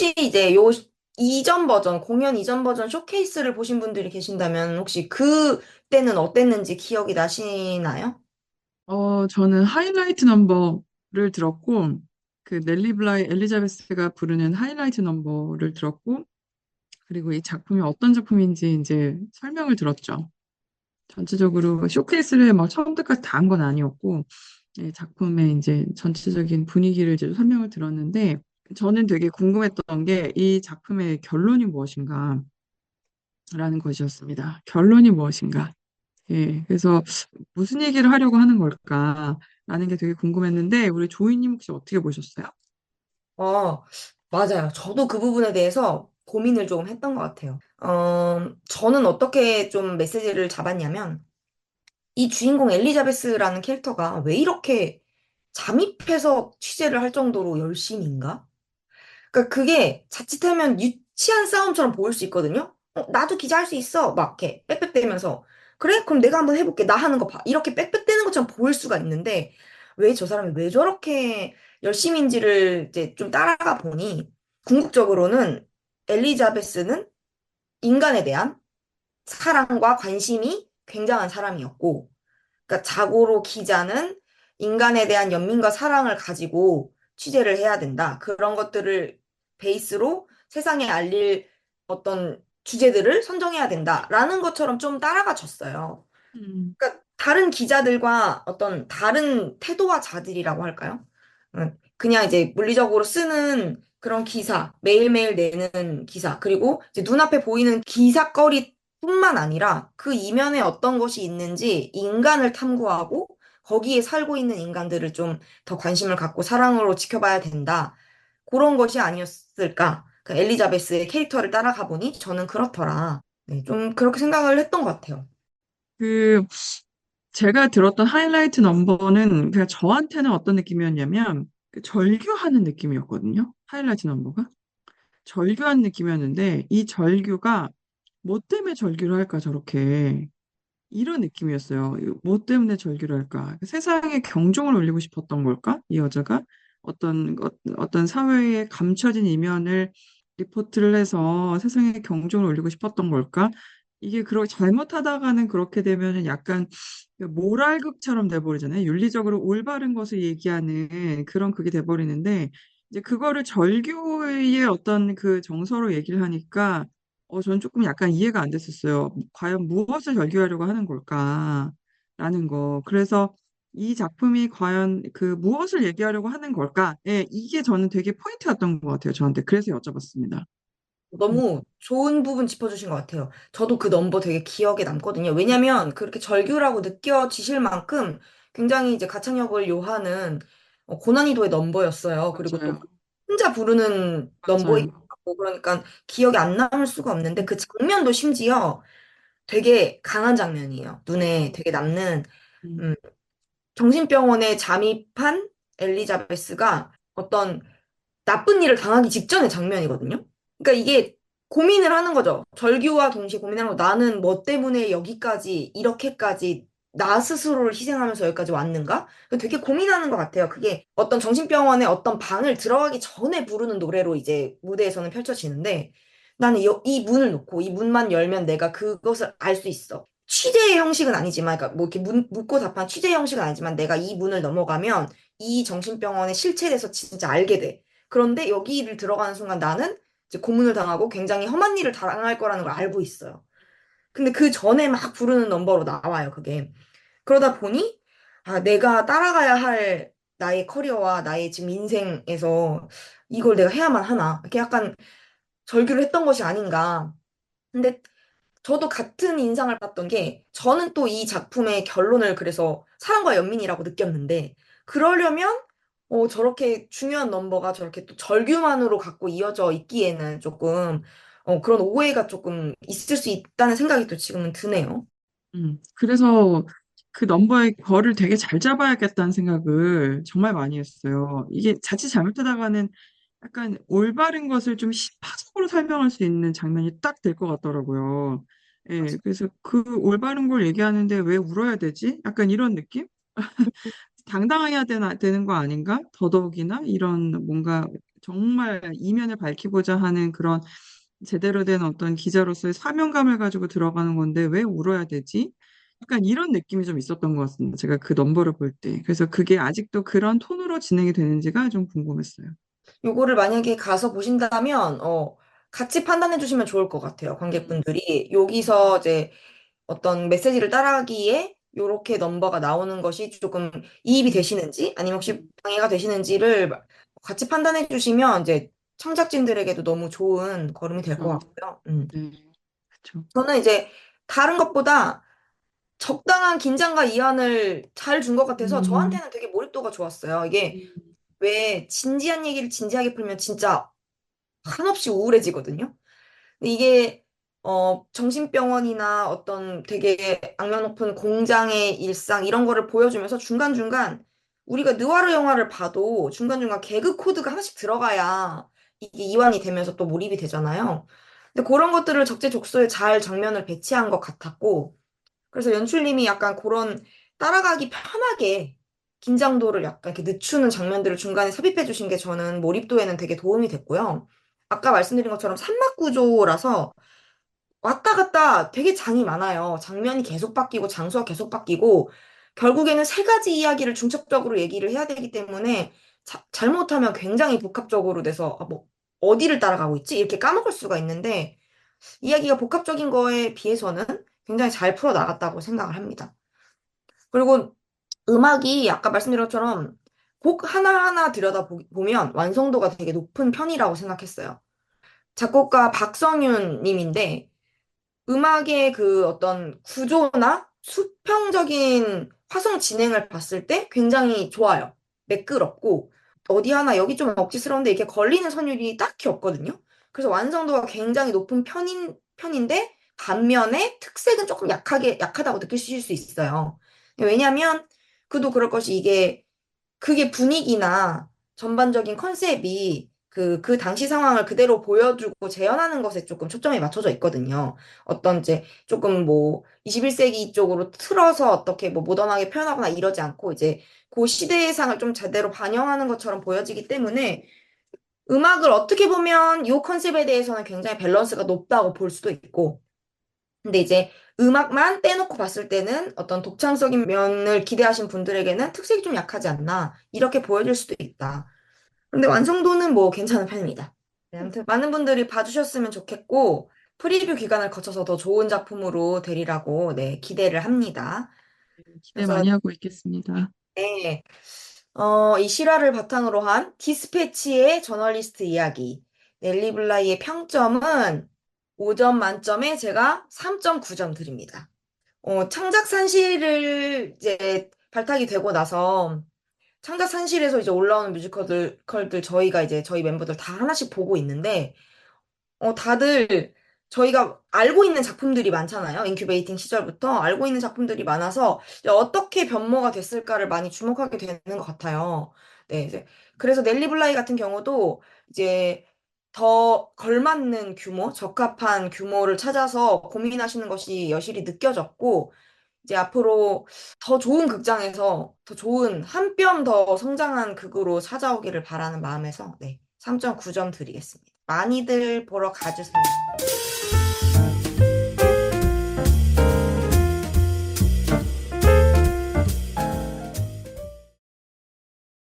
혹시 이제 요 이전 버전, 공연 이전 버전 쇼케이스를 보신 분들이 계신다면 혹시 그때는 어땠는지 기억이 나시나요? 저는 하이라이트 넘버를 들었고, 그 넬리 블라이, 엘리자베스가 부르는 하이라이트 넘버를 들었고, 그리고 이 작품이 어떤 작품인지 이제 설명을 들었죠. 전체적으로 쇼케이스를 막 처음부터까지 다 한 건 아니었고, 이 작품의 이제 전체적인 분위기를 이제 설명을 들었는데, 저는 되게 궁금했던 게 이 작품의 결론이 무엇인가 라는 것이었습니다. 결론이 무엇인가. 예, 그래서 무슨 얘기를 하려고 하는 걸까라는 게 되게 궁금했는데, 우리 조이님 혹시 어떻게 보셨어요? 어, 맞아요. 저도 그 부분에 대해서 고민을 조금 했던 것 같아요. 저는 어떻게 좀 메시지를 잡았냐면, 이 주인공 엘리자베스라는 캐릭터가 왜 이렇게 잠입해서 취재를 할 정도로 열심인가? 그러니까 그게 자칫하면 유치한 싸움처럼 보일 수 있거든요. 나도 기자 할 수 있어. 막 이렇게 빽빽대면서. 그래? 그럼 내가 한번 해볼게. 나 하는 거 봐. 이렇게 빽빽대는 것처럼 보일 수가 있는데 왜 저 사람이 왜 저렇게 열심인지를 이제 좀 따라가 보니 궁극적으로는 엘리자베스는 인간에 대한 사랑과 관심이 굉장한 사람이었고 그러니까 자고로 기자는 인간에 대한 연민과 사랑을 가지고 취재를 해야 된다. 그런 것들을 베이스로 세상에 알릴 어떤 주제들을 선정해야 된다라는 것처럼 좀 따라가 줬어요. 음, 그러니까 다른 기자들과 어떤 다른 태도와 자질이라고 할까요? 그냥 이제 물리적으로 쓰는 그런 기사, 매일매일 내는 기사, 그리고 이제 눈앞에 보이는 기사거리뿐만 아니라 그 이면에 어떤 것이 있는지 인간을 탐구하고 거기에 살고 있는 인간들을 좀 더 관심을 갖고 사랑으로 지켜봐야 된다. 그런 것이 아니었을까? 그 엘리자베스의 캐릭터를 따라가 보니 저는 그렇더라. 네, 좀 그렇게 생각을 했던 것 같아요. 그, 제가 들었던 하이라이트 넘버는 그냥 저한테는 어떤 느낌이었냐면, 그 절규하는 느낌이었거든요. 하이라이트 넘버가. 절규하는 느낌이었는데, 이 절규가 뭐 때문에 절규를 할까, 저렇게. 이런 느낌이었어요. 뭐 때문에 절규를 할까? 세상에 경종을 울리고 싶었던 걸까? 이 여자가 어떤 사회의 감춰진 이면을 리포트를 해서 세상에 경종을 울리고 싶었던 걸까? 이게 그렇게 잘못하다가는 그렇게 되면은 약간 그 모랄극처럼 돼버리잖아요. 윤리적으로 올바른 것을 얘기하는 그런 그게 돼버리는데 이제 그거를 절규의 어떤 그 정서로 얘기를 하니까 저는 조금 약간 이해가 안 됐었어요. 과연 무엇을 절규하려고 하는 걸까라는 거. 그래서 이 작품이 과연 그 무엇을 얘기하려고 하는 걸까? 예, 이게 저는 되게 포인트였던 것 같아요, 저한테. 그래서 여쭤봤습니다. 음, 너무 좋은 부분 짚어주신 것 같아요. 저도 그 넘버 되게 기억에 남거든요. 왜냐면 그렇게 절규라고 느껴지실 만큼 굉장히 이제 가창력을 요하는 고난이도의 넘버였어요. 그리고 또 맞아요. 혼자 부르는 넘버이고 맞아요. 그러니까 기억에 안 남을 수가 없는데 그 장면도 심지어 되게 강한 장면이에요. 눈에 되게 남는 음, 음, 정신병원에 잠입한 엘리자베스가 어떤 나쁜 일을 당하기 직전의 장면이거든요. 그러니까 이게 고민을 하는 거죠. 절규와 동시에 고민하는 거. 나는 뭐 때문에 여기까지, 이렇게까지 나 스스로를 희생하면서 여기까지 왔는가? 되게 고민하는 것 같아요. 그게 어떤 정신병원의 어떤 방을 들어가기 전에 부르는 노래로 이제 무대에서는 펼쳐지는데 나는 이 문을 놓고 이 문만 열면 내가 그것을 알 수 있어. 취재의 형식은 아니지만, 그러니까 뭐 이렇게 묻고 답한 취재의 형식은 아니지만 내가 이 문을 넘어가면 이 정신병원의 실체에 대해서 진짜 알게 돼. 그런데 여기를 들어가는 순간 나는 이제 고문을 당하고 굉장히 험한 일을 당할 거라는 걸 알고 있어요. 근데 그 전에 막 부르는 넘버로 나와요, 그게. 그러다 보니, 아, 내가 따라가야 할 나의 커리어와 나의 지금 인생에서 이걸 내가 해야만 하나. 이렇게 약간 절규를 했던 것이 아닌가. 근데 저도 같은 인상을 받던 게 저는 또 이 작품의 결론을 그래서 사랑과 연민이라고 느꼈는데 그러려면 저렇게 중요한 넘버가 저렇게 또 절규만으로 갖고 이어져 있기에는 조금 그런 오해가 조금 있을 수 있다는 생각이 또 지금은 드네요. 그래서 그 넘버의 결을 되게 잘 잡아야겠다는 생각을 정말 많이 했어요. 이게 자칫 잘못하다가는 약간 올바른 것을 좀 파석으로 설명할 수 있는 장면이 딱 될 것 같더라고요. 예, 그래서 그 올바른 걸 얘기하는데 왜 울어야 되지? 약간 이런 느낌? 당당해야 되는 거 아닌가? 더더욱이나 이런 뭔가 정말 이면을 밝히고자 하는 그런 제대로 된 어떤 기자로서의 사명감을 가지고 들어가는 건데 왜 울어야 되지? 약간 이런 느낌이 좀 있었던 것 같습니다. 제가 그 넘버를 볼 때. 그래서 그게 아직도 그런 톤으로 진행이 되는지가 좀 궁금했어요. 요거를 만약에 가서 보신다면, 같이 판단해 주시면 좋을 것 같아요. 관객분들이. 여기서 이제 어떤 메시지를 따라가기에 요렇게 넘버가 나오는 것이 조금 이입이 되시는지, 아니면 혹시 방해가 되시는지를 같이 판단해 주시면 이제 창작진들에게도 너무 좋은 걸음이 될 것 그렇죠. 같고요. 네, 그렇죠. 저는 이제 다른 것보다 적당한 긴장과 이완을 잘 준 것 같아서 음, 저한테는 되게 몰입도가 좋았어요. 이게 음, 왜 진지한 얘기를 진지하게 풀면 진짜 한없이 우울해지거든요. 근데 이게 정신병원이나 어떤 되게 악명 높은 공장의 일상 이런 거를 보여주면서 중간중간 우리가 느와르 영화를 봐도 중간중간 개그 코드가 하나씩 들어가야 이게 이완이 되면서 또 몰입이 되잖아요. 근데 그런 것들을 적재적소에 잘 장면을 배치한 것 같았고, 그래서 연출님이 약간 그런 따라가기 편하게 긴장도를 약간 이렇게 늦추는 장면들을 중간에 삽입해 주신 게 저는 몰입도에는 되게 도움이 됐고요. 아까 말씀드린 것처럼 산막 구조라서 왔다 갔다 되게 장이 많아요. 장면이 계속 바뀌고 장소가 계속 바뀌고 결국에는 세 가지 이야기를 중첩적으로 얘기를 해야 되기 때문에 잘못하면 굉장히 복합적으로 돼서 뭐 어디를 따라가고 있지? 이렇게 까먹을 수가 있는데 이야기가 복합적인 거에 비해서는 굉장히 잘 풀어 나갔다고 생각을 합니다. 그리고 음악이 아까 말씀드린 것처럼 곡 하나하나 들여다보면 완성도가 되게 높은 편이라고 생각했어요. 작곡가 박성윤 님인데 음악의 그 어떤 구조나 수평적인 화성 진행을 봤을 때 굉장히 좋아요. 매끄럽고 어디 하나 여기 좀 억지스러운데 이렇게 걸리는 선율이 딱히 없거든요. 그래서 완성도가 굉장히 높은 편인데 반면에 특색은 조금 약하다고 느끼실 수 있어요. 왜냐하면 그도 그럴 것이 이게 그게 분위기나 전반적인 컨셉이 그 당시 상황을 그대로 보여주고 재현하는 것에 조금 초점이 맞춰져 있거든요. 어떤 이제 조금 뭐 21세기 쪽으로 틀어서 어떻게 뭐 모던하게 표현하거나 이러지 않고 이제 그 시대의 상을 좀 제대로 반영하는 것처럼 보여지기 때문에 음악을 어떻게 보면 이 컨셉에 대해서는 굉장히 밸런스가 높다고 볼 수도 있고 근데 이제 음악만 떼놓고 봤을 때는 어떤 독창적인 면을 기대하신 분들에게는 특색이 좀 약하지 않나 이렇게 보여질 수도 있다. 근데 완성도는 뭐 괜찮은 편입니다. 네, 아무튼 많은 분들이 봐주셨으면 좋겠고 프리뷰 기간을 거쳐서 더 좋은 작품으로 되리라고 네, 기대를 합니다. 기대 그래서 많이 하고 있겠습니다. 네, 이 실화를 바탕으로 한 디스패치의 저널리스트 이야기 넬리 블라이의 평점은 5점 만점에 제가 3.9점 드립니다. 창작 산실을 이제 발탁이 되고 나서 창작 산실에서 이제 올라오는 뮤지컬들 저희가 이제 저희 멤버들 다 하나씩 보고 있는데 다들 저희가 알고 있는 작품들이 많잖아요. 인큐베이팅 시절부터 알고 있는 작품들이 많아서 이제 어떻게 변모가 됐을까를 많이 주목하게 되는 것 같아요. 네, 이제 그래서 넬리 블라이 같은 경우도 이제 더 걸맞는 규모, 적합한 규모를 찾아서 고민하시는 것이 여실히 느껴졌고, 이제 앞으로 더 좋은 극장에서 더 좋은 한 뼘 더 성장한 극으로 찾아오기를 바라는 마음에서 네, 3.9점 드리겠습니다. 많이들 보러 가주세요.